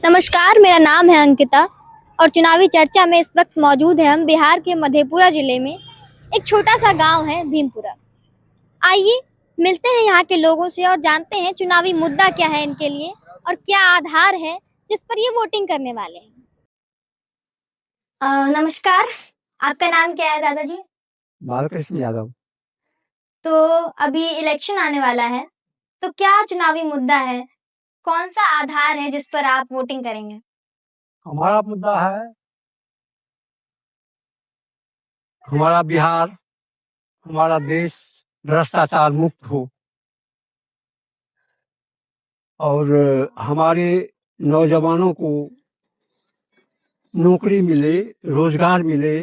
नमस्कार, मेरा नाम है अंकिता और चुनावी चर्चा में इस वक्त मौजूद है हम बिहार के मधेपुरा जिले में। एक छोटा सा गांव है भीमपुरा। आइए मिलते हैं यहाँ के लोगों से और जानते हैं चुनावी मुद्दा क्या है इनके लिए और क्या आधार है जिस पर ये वोटिंग करने वाले हैं। नमस्कार, आपका नाम क्या है दादाजी? बालकृष्ण यादव। तो अभी इलेक्शन आने वाला है, तो क्या चुनावी मुद्दा है, कौन सा आधार है जिस पर आप वोटिंग करेंगे? हमारा मुद्दा है हमारा बिहार, हमारा देश भ्रष्टाचार मुक्त हो और हमारे नौजवानों को नौकरी मिले, रोजगार मिले,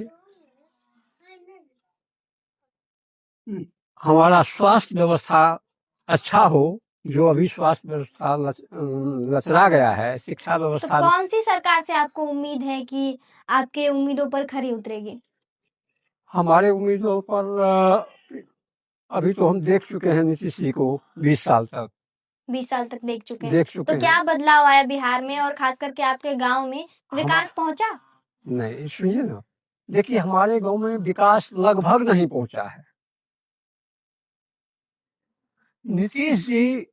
हमारा स्वास्थ्य व्यवस्था अच्छा हो। जो अभी स्वास्थ्य व्यवस्था लचरा गया है, शिक्षा तो व्यवस्था। कौन सी सरकार से आपको उम्मीद है कि आपके उम्मीदों पर खरी उतरेगी? हमारे उम्मीदों पर अभी तो हम देख चुके हैं नीतीश जी को 20 साल तक 20 साल तक देख चुके हैं। देख चुके तो क्या बदलाव आया बिहार में और खास करके आपके गांव में? विकास पहुंचा? नहीं, सुनिए ना, देखिए हमारे गांव में विकास लगभग नहीं पहुंचा है। नीतीश जी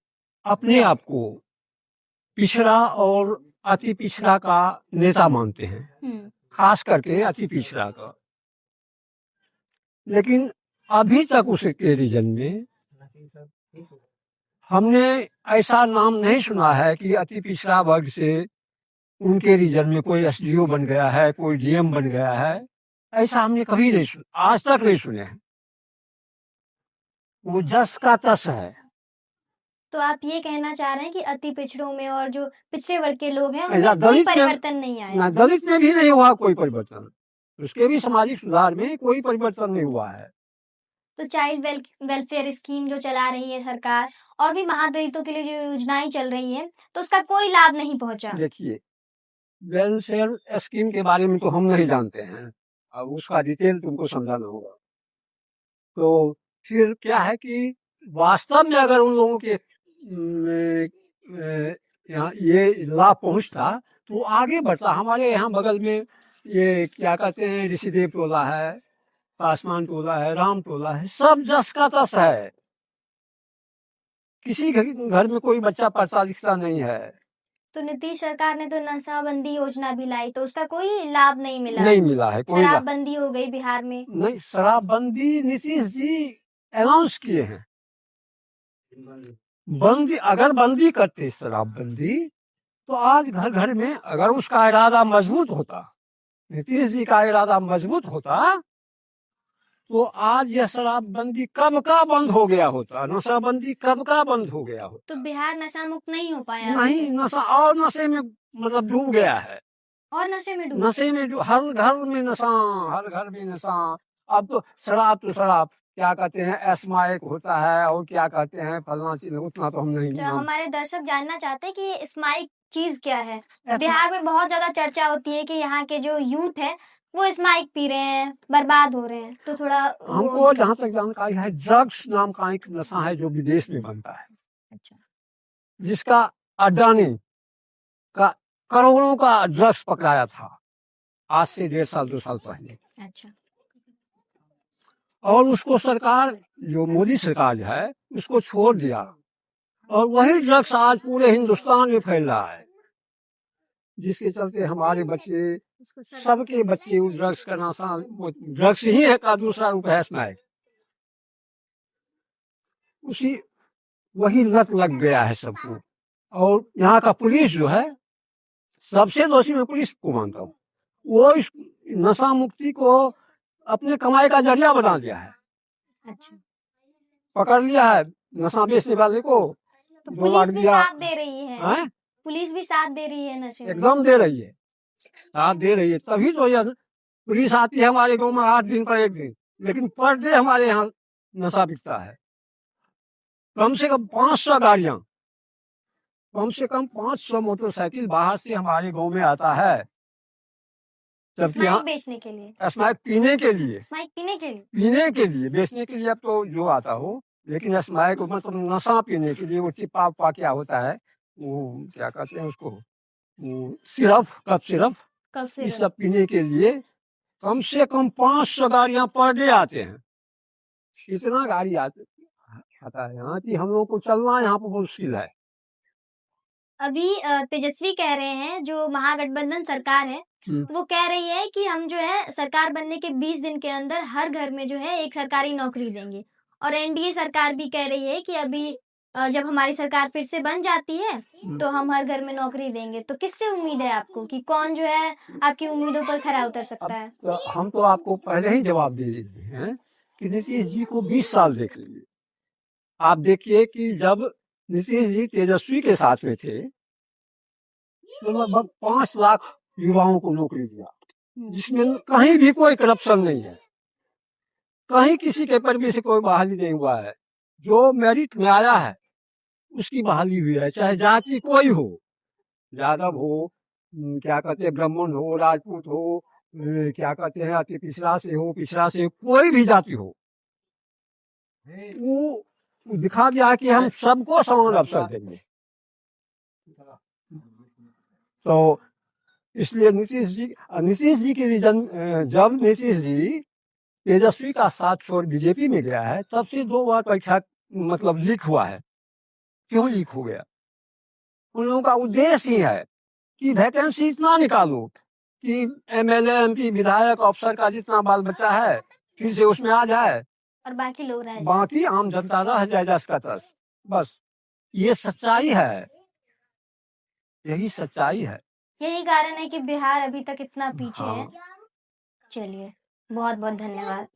अपने आप को पिछड़ा और अति पिछड़ा का नेता मानते हैं, खास करके अति पिछड़ा का। लेकिन अभी तक उसके रीजन में हमने ऐसा नाम नहीं सुना है कि अति पिछड़ा वर्ग से उनके रीजन में कोई एसडीओ बन गया है, कोई डीएम बन गया है। ऐसा हमने कभी नहीं सुना, आज तक नहीं सुने हैं। वो जस का तस है। तो आप ये कहना चाह रहे हैं कि अति पिछड़ों में और जो पिछड़े वर्ग के लोग हैं ऐसा उनमें कोई दलित में परिवर्तन नहीं आया? दलित में भी नहीं हुआ कोई परिवर्तन। उसके भी सामाजिक सुधार में कोई परिवर्तन नहीं हुआ है। तो चाइल्ड वेलफेयर स्कीम जो चला रही है सरकार और भी महादलितों के लिए जो योजनाएं चल रही है, तो उसका कोई लाभ नहीं पहुंचा। देखिए, वेलफेयर स्कीम के बारे में तो हम नहीं जानते हैं, अब उसका डिटेल तुमको समझाना होगा। तो फिर क्या है कि वास्तव में अगर उन लोगों के यहाँ ये लाभ पहुंचता तो आगे बढ़ता। हमारे यहाँ बगल में ये क्या कहते हैं, ऋषिदेव टोला है, पासवान टोला है, राम टोला है, सब जस का तस है। किसी घर में कोई बच्चा पढ़ता लिखता नहीं है। तो नीतीश सरकार ने तो नशाबंदी योजना भी लाई, तो उसका कोई लाभ नहीं मिला? नहीं मिला है कोई। शराबबंदी हो गई बिहार में। नहीं, शराबबंदी नीतीश जी अनाउंस किए हैं। बंदी अगर बंदी करते शराबबंदी तो आज घर घर में, अगर उसका इरादा मजबूत होता, नीतीश जी का इरादा मजबूत होता, तो आज यह शराबबंदी कब का बंद हो गया होता, नशाबंदी कब का बंद हो गया होता। तो बिहार नशा मुक्त नहीं हो पाया? नहीं, नशा और नशे में मतलब डूब गया है। और नशे में डूब? नशे में हर घर में नशा, हर घर में नशा। अब तो शराब क्या कहते हैं, एस्माइक होता है और क्या कहते हैं फलना चीज, उतना तो हम नहीं। तो हमारे दर्शक जानना चाहते हैं कि ये स्माइक चीज क्या है। बिहार में बहुत ज्यादा चर्चा होती है कि यहाँ के जो यूथ है वो स्माइक पी रहे हैं, बर्बाद हो रहे हैं, तो थोड़ा हमको जहाँ तक जानकारी है, ड्रग्स नाम का एक नशा है जो विदेश में बनता है। अच्छा। जिसका अडानी का करोड़ों का ड्रग्स पकड़ाया था आज से 1.5 साल 2 साल पहले। अच्छा। और उसको सरकार, जो मोदी सरकार है, उसको छोड़ दिया और वही ड्रग्स आज पूरे हिंदुस्तान में फैल रहा है, जिसके चलते हमारे बच्चे, सबके बच्चे उस ड्रग्स का नशा, ड्रग्स ही है का दूसरा रूप है स्मैक। उसी वही लत लग गया है सबको। और यहाँ का पुलिस जो है, सबसे दोषी मैं पुलिस को मानता हूँ। वो इस नशा मुक्ति को अपने कमाई का जरिया बना दिया है। अच्छा। पकड़ लिया है नशा बेचने वाले को, तो पुलिस भी साथ दे रही है? पुलिस भी साथ दे रही है नशे में? एकदम दे रही है, साथ दे रही है। तभी तो यह पुलिस आती है हमारे गांव में 8 दिन पर 1 दिन, लेकिन पर डे हमारे यहाँ नशा बिकता है। कम से कम 500 गाड़ियां, कम से कम 500 मोटरसाइकिल बाहर से हमारे गांव में आता है। स्माइक बेचने के लिए? स्माइक पीने के लिए। स्माइक पीने के लिए? पीने के लिए, बेचने के लिए अब तो जो आता हो, लेकिन स्माइक मतलब नशा पीने के लिए। वो टिप्पा उपा क्या होता है, वो क्या कहते हैं उसको, सिर्फ कप सिर्फ कब से ये सब पीने के लिए कम से कम 500 गाड़ियां पर डे आते हैं। इतना गाड़ी आता है यहाँ कि हम लोगों को चलना यहाँ पर मुश्किल है। अभी तेजस्वी कह रहे हैं, जो महागठबंधन सरकार है वो कह रही है कि हम जो है सरकार बनने के 20 दिन के अंदर हर घर में जो है एक सरकारी नौकरी देंगे। और एनडीए सरकार भी कह रही है कि अभी जब हमारी सरकार फिर से बन जाती है तो हम हर घर में नौकरी देंगे। तो किससे उम्मीद है आपको कि कौन जो है आपकी उम्मीदों पर खरा उतर सकता है? तो हम तो आपको पहले ही जवाब दे देते हैं कि नीतीश जी को 20 साल देख लीजिए। आप देखिए कि जब नीतीश जी तेजस्वी के साथ में थे तो लगभग 5 लाख युवाओं को नौकरी दिया, जिसमें कहीं भी कोई करप्शन नहीं है, कहीं किसी के पर भी से कोई बहाली नहीं हुआ है। जो मेरिट में आया है उसकी बहाली हुई है, चाहे जाति कोई हो, यादव हो, क्या कहते हैं ब्राह्मण हो, राजपूत हो, क्या कहते हैं अति पिछड़ा से हो, पिछड़ा से कोई भी जाति हो, वो दिखा दिया कि हम सबको समान अवसर देंगे। तो इसलिए नीतीश जी की जब नीतीश जी तेजस्वी का साथ छोड़ बीजेपी में गया है तब से 2 बार परीक्षा मतलब लीक हुआ है। क्यों लीक हो गया? उन लोगों का उद्देश्य ही है कि वैकेंसी इतना निकालो कि एमएलए, एमपी, विधायक, अफसर का जितना बाल बच्चा है फिर से उसमें आ जाए और बाकी लोग रह जाएं। बाकी आम जनता रह जाए जस का तस। बस ये सच्चाई है, यही सच्चाई है। यही कारण है कि बिहार अभी तक इतना पीछे है। हाँ। चलिए, बहुत बहुत धन्यवाद।